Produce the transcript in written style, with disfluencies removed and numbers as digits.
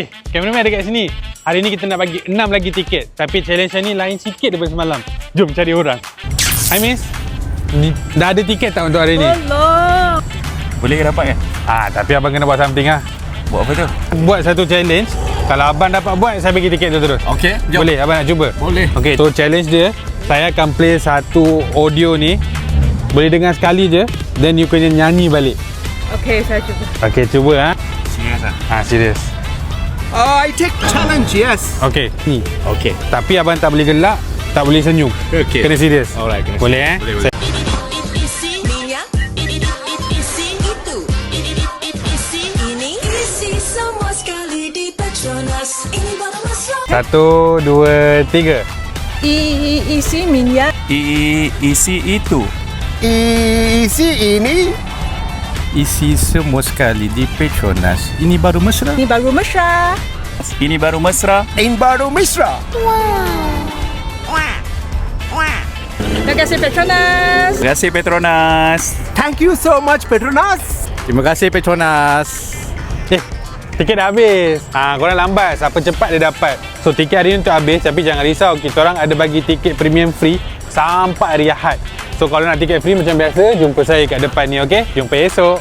Cameraman ada kat sini. Hari ni kita nak bagi 6 lagi tiket. Tapi challenge ni lain sikit daripada semalam. Jom cari orang. Hi Miss. Dah ada tiket tak untuk hari ni? Allah. Boleh ke dapat ke? Tapi abang kena buat something lah. Buat apa tu? Buat satu challenge. Kalau abang dapat buat, saya bagi tiket tu terus. Okey, jom. Boleh? Abang nak cuba? Boleh. Okey, so challenge dia, saya akan play satu audio ni. Boleh dengar sekali je, then you kena nyanyi balik. Okey, saya cuba. Okey, cuba ha. Serius ah? Serius. I take challenge, yes. Okey, ni. Okey. Tapi abang tak boleh gelak, tak boleh senyum. Okey. Kena serius. Alright, kena boleh serius. Boleh. Isi minyak, isi itu, isi ini, isi semua sekali di Petronas. Ini baru mesra. 1, 2, 3. Isi minyak. Isi itu. Isi ini. Isi semua sekali di Petronas. Ini baru mesra. Ini baru mesra. Ini baru mesra. In baru Misra. Terima kasih Petronas. Terima kasih Petronas. Thank you so much, Petronas. Terima kasih Petronas. Tiket dah habis. Korang lambat. Siapa cepat dia dapat. So tiket hari ni untuk habis. Tapi jangan risau, kita orang ada bagi tiket premium free sampai hari Ahad. So kalau nak tiket free macam biasa, jumpa saya kat depan ni, okey? Jumpa esok.